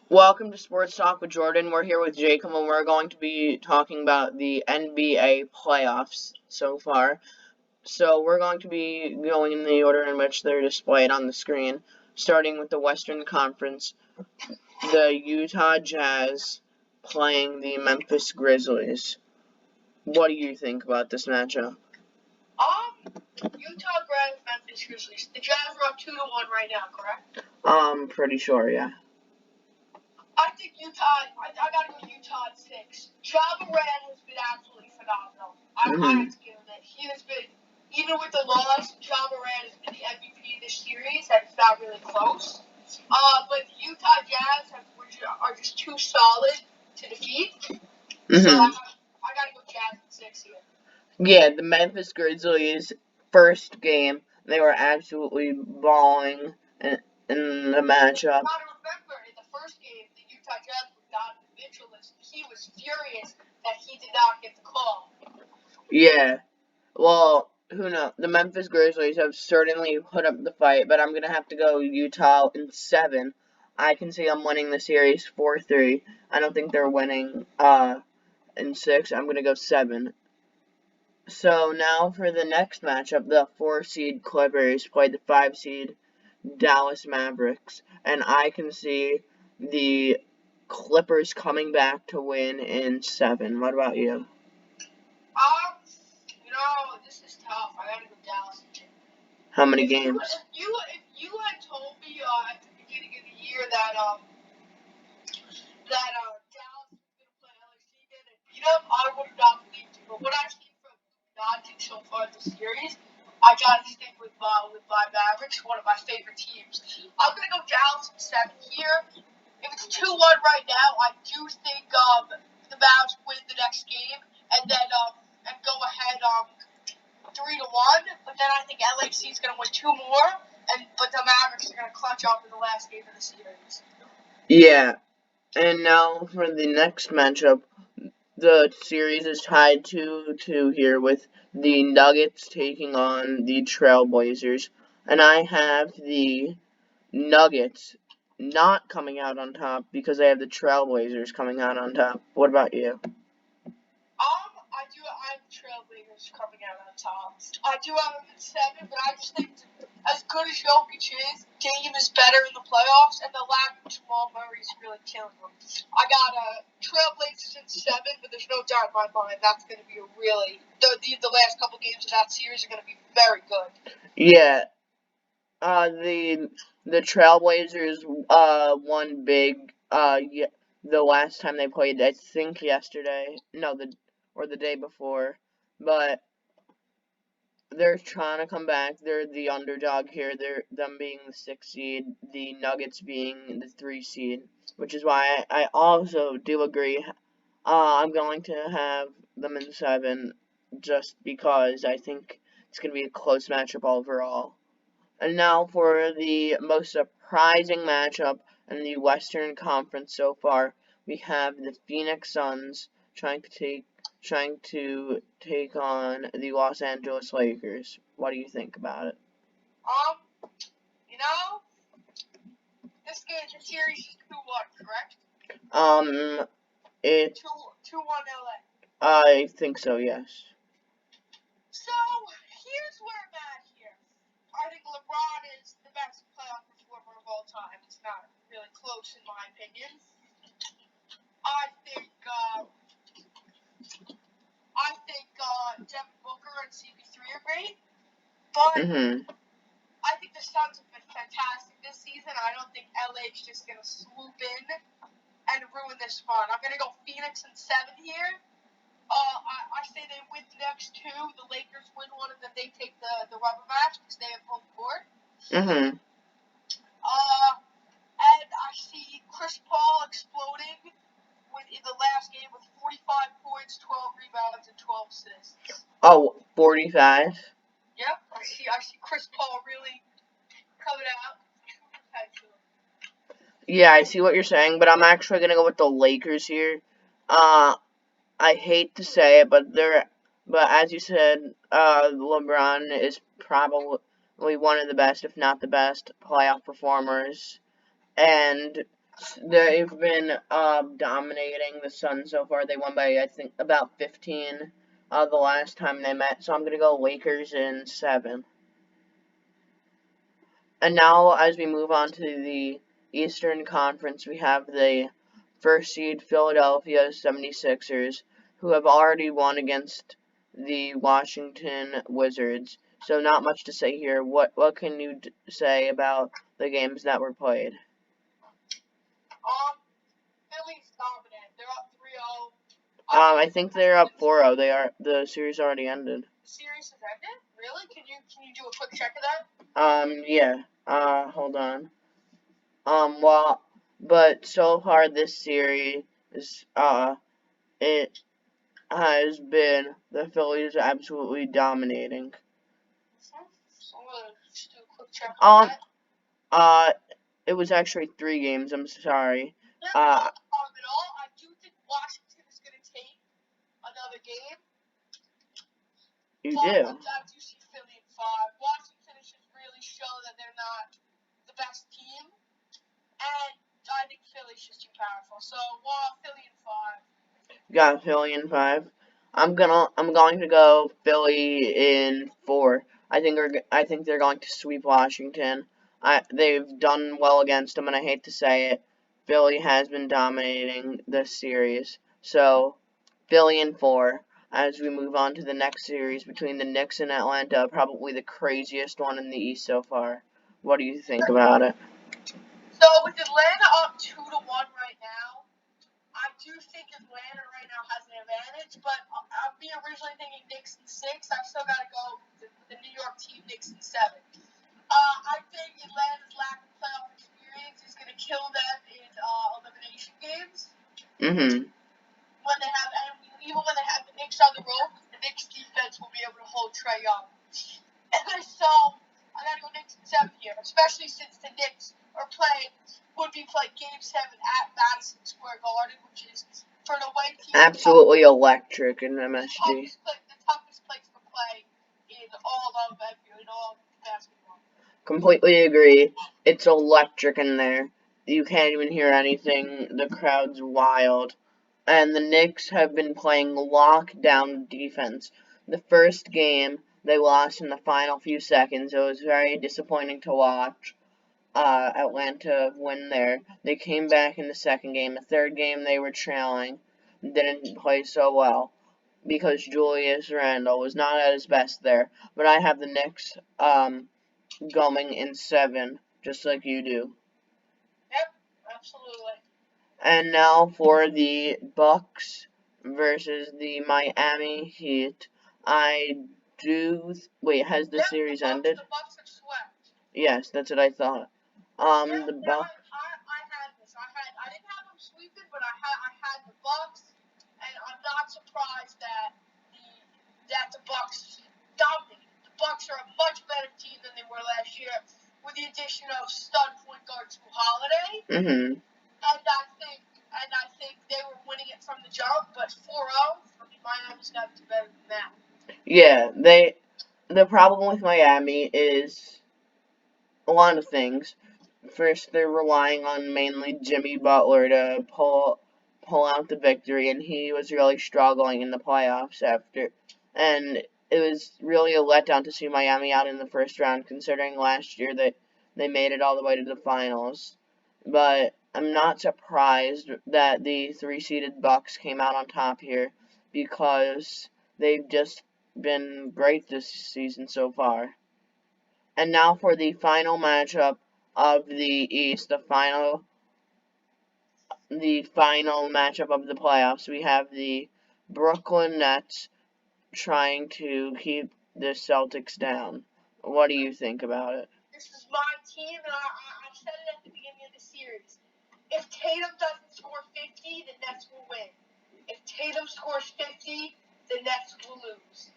Welcome to Sports Talk with Jordan. We're here with Jacob, and we're going to be talking about the NBA playoffs so far. So we're going to be going in the order in which they're displayed on the screen, starting with the Western Conference, the Utah Jazz playing the Memphis Grizzlies. What do you think about this matchup? Utah Jazz, Memphis Grizzlies. The Jazz are up 2-1 right now, correct? Pretty sure, yeah. I think Utah. I gotta go Utah at 6. Ja Morant has been absolutely phenomenal. I have to give him it. He has been, even with the loss, Ja Morant has been the MVP this series, and it's not really close. But the Utah Jazz are just too solid to defeat. So I gotta go Jazz at 6 here. Yeah, the Memphis Grizzlies first game, they were absolutely balling in the matchup. Gotta remember, in the first game, the Utah Jazz were Donovan Mitchell. He was furious that he did not get the call. Yeah. Well, who knows? The Memphis Grizzlies have certainly put up the fight, but I'm going to have to go Utah in 7. I can see them winning the series 4-3. I don't think they're winning in 6. I'm going to go 7. So now for the next matchup, the 4-seed Clippers play the 5-seed Dallas Mavericks, and I can see the Clippers coming back to win in 7. What about you? This is tough. I gotta go Dallas. How many games? If you had told me at the beginning of the year that Dallas was gonna play LAC again and beat them, I would have not believed you. But what I've seen from Doncic so far this series, I gotta stick with my Mavericks, one of my favorite teams. I'm gonna go Dallas in 7 here. If it's 2-1 right now, I do think the Mavs win the next game and then and go ahead 3-1. But then I think LAC is gonna win 2 more, but the Mavericks are gonna clutch up in the last game of the series. Yeah, and now for the next matchup, the series is tied 2-2 here with the Nuggets taking on the Trailblazers, and I have the Nuggets not coming out on top because I have the Trailblazers coming out on top. What about you? I have the Trailblazers coming out on top. I do have them at 7, but I just think as good as Jokic is, Dame is better in the playoffs, and the lack of Jamal Murray is really killing them. I got Trailblazers at 7, but there's no doubt in my mind that's going to be the last couple games of that series are going to be very good. Yeah. The Trailblazers won big the last time they played, I think yesterday. No, the day before. But they're trying to come back. They're the underdog here. They're them being the 6 seed, the Nuggets being the 3 seed, which is why I also do agree. I'm going to have them in 7 just because I think it's going to be a close matchup overall. And now for the most surprising matchup in the Western Conference so far, we have the Phoenix Suns trying to take on the Los Angeles Lakers. What do you think about it? This series is 2-1, correct? It's 2-1 LA. I think so, yes. So here's where I'm at here. I think LeBron is the best playoff performer of all time. It's not really close in my opinion. I think Devin Booker and CP3 are great, but I think the Suns have been fantastic this season. I don't think LA's just gonna swoop in and ruin this fun. I'm gonna go Phoenix in 7 here. I say they win the next 2. The Lakers win one, and then they take the rubber match because they have home court. And I see Chris Paul exploding in the last game with 45 points, 12 rebounds, and 12 assists. Oh, 45? Yep, I see Chris Paul really coming out. Yeah, I see what you're saying, but I'm actually going to go with the Lakers here. I hate to say it, but as you said, LeBron is probably one of the best, if not the best, playoff performers. And They've been dominating the Suns so far. They won by, I think, about 15 the last time they met. So I'm going to go Lakers in 7. And now, as we move on to the Eastern Conference, we have the first seed Philadelphia 76ers, who have already won against the Washington Wizards. So not much to say here. What can you say about the games that were played? Philly's dominant. They're up 3-0. I think they're up 4-0. The series already ended. The series has ended? Really? Can you do a quick check of that? Yeah. Hold on. But so far this series, it has been the Phillies absolutely dominating. So just do a quick check on that. It was actually 3 games. I'm sorry. At all. I do think Washington is going to take another game. You do. I do see Philly in 5. Washington has just really shown that they're not the best team, and I think Philly's just too powerful. So, Philly in 5. Got Philly in 5. I'm going to go Philly in 4. I think they're going to sweep Washington. They've done well against them, and I hate to say it, Philly has been dominating this series. So, Philly in 4. As we move on to the next series between the Knicks and Atlanta, probably the craziest one in the East so far. What do you think about it? So, with Atlanta up 2-1 right now, I do think Atlanta right now has an advantage, but I'm originally thinking Knicks in 6. I still got to go with the New York team, Knicks in 7. I think Atlanta's lack of playoff experience is going to kill them in elimination games. Mm-hmm. Even when they have the Knicks on the rope, the Knicks defense will be able to hold Trae Young. So I got to go Knicks in 7 here, especially since the Knicks would be playing Game 7 at Madison Square Garden, which is for an away team. Absolutely electric in MSG. The toughest place to play in all of basketball. Completely agree. It's electric in there. You can't even hear anything. The crowd's wild. And the Knicks have been playing lockdown defense. The first game, they lost in the final few seconds. It was very disappointing to watch Atlanta win there. They came back in the second game. The third game, they were trailing. Didn't play so well because Julius Randle was not at his best there. But I have the Knicks going in 7, just like you do. Yep, absolutely. And now for the Bucks versus the Miami Heat. Wait, has the series ended? The Bucks have swept. Yes, that's what I thought. The Bucks. I had this. I didn't have them sweeping, but I had the Bucks, and I'm not surprised that the Bucks dominated. The Bucks are a much better team than they were last year, with the addition of stud point guard Jrue Holiday. Mm-hmm. And I think they were winning it from the jump, but 4-0, Miami's got to do better than that. Yeah, the problem with Miami is a lot of things. First, they're relying on mainly Jimmy Butler to pull out the victory, and he was really struggling in the playoffs and it was really a letdown to see Miami out in the first round, considering last year that they made it all the way to the finals. But I'm not surprised that the 3-seeded Bucks came out on top here, because they've just been great this season so far. And now for the final matchup of the East, the final matchup of the playoffs. We have the Brooklyn Nets trying to keep the Celtics down. What do you think about it? This is my team, and I said it at the beginning of the series. If Tatum doesn't score 50, the Nets will win. If Tatum scores 50, the Nets will lose.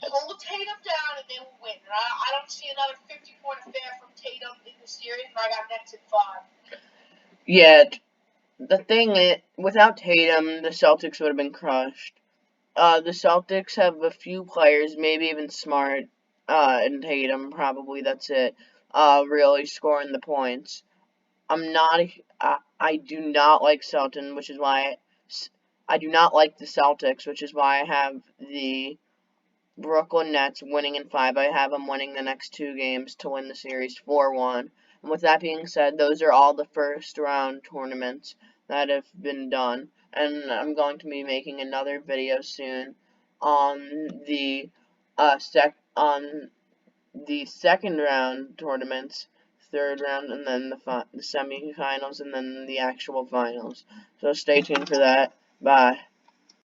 Hold Tatum down, and they will win. And I don't see another 50-point affair from Tatum in the series, and I got Nets at 5. Yeah, the thing is, without Tatum, the Celtics would have been crushed. The Celtics have a few players, maybe even Smart, and Tatum, probably that's it, really scoring the points. I do not like Celtics, which is why I do not like the Celtics, which is why I have the Brooklyn Nets winning in 5. I have them winning the next 2 games to win the series 4-1. And with that being said, those are all the first round tournaments that have been done. And I'm going to be making another video soon on the on the second round tournaments, third round, and then the semifinals, and then the actual finals. So stay tuned for that. Bye.